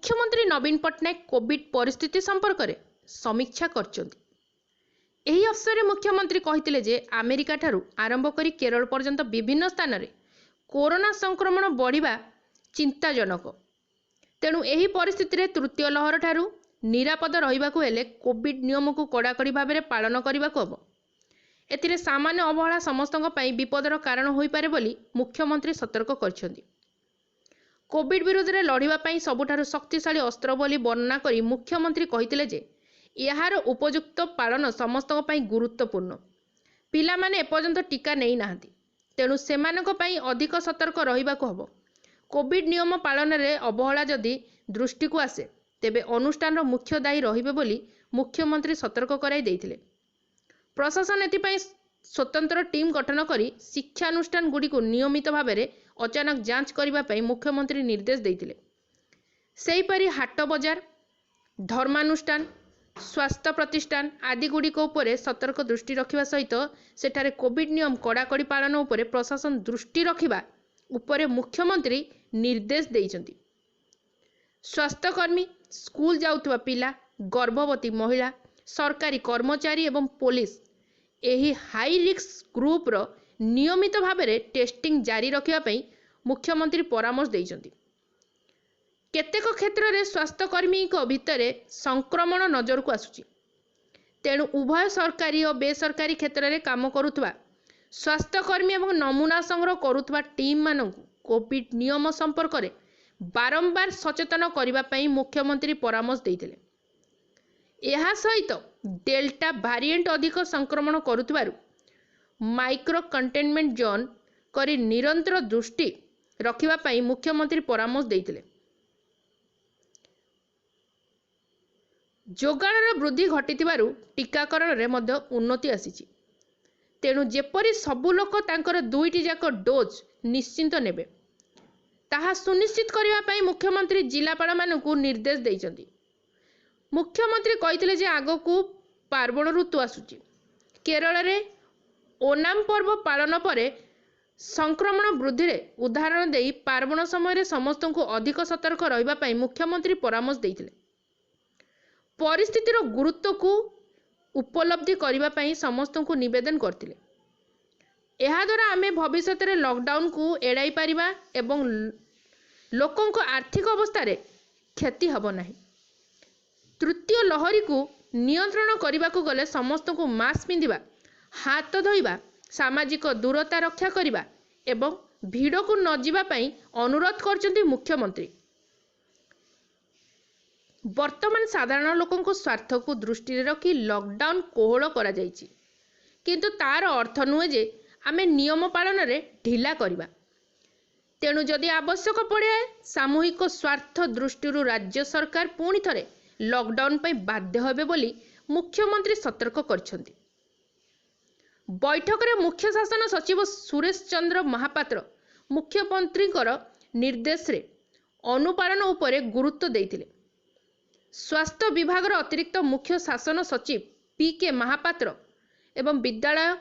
मुख्यमंत्री नवीन पट्टनायक कोविड परिस्थिति संपर्क में समीक्षा करछन्ति। एही अवसर में मुख्यमंत्री कहिथिले जे अमेरिका ठारू आरंभ करी केरल पर्यंत विभिन्न स्थान में कोरोना संक्रमण बढ़िबा चिंताजनक। तेणु एही परिस्थिति रे तृतीय लहर ठारू निरापद रहिबाकु हेले कोविड नियम को कड़ाकड़ी भाव में पालन करबाकु हबो। एथिरे सामान्य अवहेला समस्तଙ୍କ ପାଇଁ विपदर कारण होई पारे बोली मुख्यमंत्री सतर्क करछन्ति। कोविड विरुद्ध में लड़िबा ପାଇଁ सबुठारु शक्तिशाली अस्त्र बोली वर्णना करी मुख्यमंत्री कहिथिले जे यार उपयुक्त पालन समस्तଙ୍କ ପାଇଁ गुरुत्वपूर्ण। पिला माने एपर्यंत टीका नहीं नाहंती, तेणु सेमानଙ୍କ ପାଇଁ अधिक सतर्क रहिबाकु हबो। कोविड नियम पालन रे अवहेला जदि दृष्टि को आसे तेबे अनुष्ठान मुख्य दायी रहिबे बोली मुख्यमंत्री सतर्क कराई देइथिले। प्रशासन एथिपाई स्वतंत्र टीम गठन करी शिक्षानुष्ठान गुड़ी को नियमित भाव में अचानक जांच करने मुख्यमंत्री निर्देश देइथिले। सेहीपरि हाट बजार, धर्मानुष्ठान, स्वास्थ्य प्रतिष्ठान आदि गुड़िक उपरे सतर्क दृष्टि रखिबा सहित सेठारे कोविड नियम कड़ाकड़ी पालन उपरे प्रशासन दृष्टि रखिबा उपरे मुख्यमंत्री निर्देश देइछन्ति। स्वास्थ्यकर्मी, स्कूल जाउथबा पिला, गर्भवती महिला, सरकारी कर्मचारी एवं पुलिस एही हाई रिस्क ग्रुप रो नियमित भाव में टेस्टिंग जारी रखिबा पई मुख्यमंत्री परामर्श देइछन्ति। केतेक क्षेत्र में स्वास्थ्यकर्मी भितर संक्रमण नजर को आसुची, तेणु उभय सरकारी और बेसरकारी क्षेत्र में काम करुवा स्वास्थ्यकर्मी और नमूना संग्रह करुवा टीम मानक कोविड नियम संपर्क में बारंबार सचेतन करने मुख्यमंत्री परामर्श देइथिले। यह सहित डेल्टा भारिएंट अधिक संक्रमण करुथिबारु माइक्रो कंटेनमेंट जोन करी निरंतर दृष्टि रखिबा पई मुख्यमंत्री परामर्श देइथिले। जोगाणर वृद्धि घटिथिबारु टीकाकरण रे मध्य उन्नति आसीछि, तेणु जेपरि सबु लोक तांकर दुईटी जाक डोज निश्चिंत नेबे ताहा सुनिश्चित करबा पई मुख्यमंत्री जिलापाल मानकु निर्देश देइछन्ति। मुख्यमंत्री कहिथिले जे आगकू पार्वण ऋतु आसुची। केरल रे ओनाम पर्व पालन परे संक्रमण वृद्धि रे उदाहरण देई पार्वण समय रे समस्त को अधिक सतर्क रहिबा पई मुख्यमंत्री परामर्श देइथिले। परिस्थितिर गुरुत्व को उपलब्धि करबा पई समस्त को निवेदन करथिले। एहा द्वारा आमे भविष्य रे लॉकडाउन को एड़ाई परिबा एवं लोकों को आर्थिक अवस्था रे क्षति हबो नाही। तृतीय लहरी को नियंत्रण करने को गले समस्त को मास्क पिंधिबा, हाथ धोइबा, सामाजिक दूरता रक्षा करबा एवं भीड़ को न जिबा पई अनुरोध करछन्ति मुख्यमंत्री। वर्तमान साधारण लोकों को स्वार्थ को दृष्टि रखी लॉकडाउन कोहल करा जायछि, किंतु तार अर्थ नुहे जे आमे नियम पालन रे ढिला करबा। तेणु जदि आवश्यक पड़े सामूहिक स्वार्थ दृष्टि राज्य सरकार पुणी थरे लॉकडाउन पर बाध्य हेबे बोली मुख्यमंत्री सतर्क करछन्ति। बैठक में मुख्य शासन सचिव सुरेश चंद्र महापात्र मुख्यमंत्री निर्देश रे अनुपालन उपरे गुरुत्व देइथिले। स्वास्थ्य विभाग अतिरिक्त मुख्य शासन सचिव पी.के. महापात्र एवं विद्यालय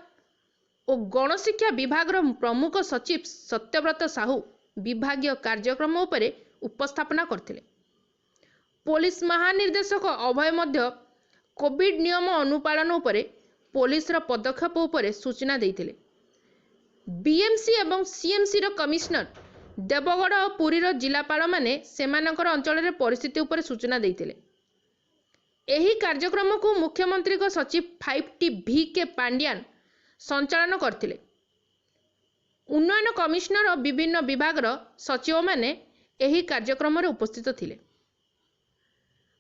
और गणशिक्षा विभाग प्रमुख सचिव सत्यव्रत साहू विभागीय कार्यक्रम उपरे उपस्थापना करथिले। पुलिस महानिर्देशक अभय मध्य कोविड नियम अनुपालन उपरे पुलिस पदक्षेप उपरे सूचना देइथिले। बीएमसी एवं सीएमसी कमिश्नर देवगढ़ और पुरीर जिलापाल माने सेमानकर अंचल रे परिस्थिति उपरे सूचना देइथिले। एही कार्यक्रम को मुख्यमंत्री को सचिव 5T V.के. पांड्यान संचालन करथिले। उन्नयन कमिश्नर और विभिन्न विभाग सचिव माने एही कार्यक्रम रे उपस्थित थिले।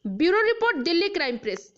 Bureau report, Delhi crime press.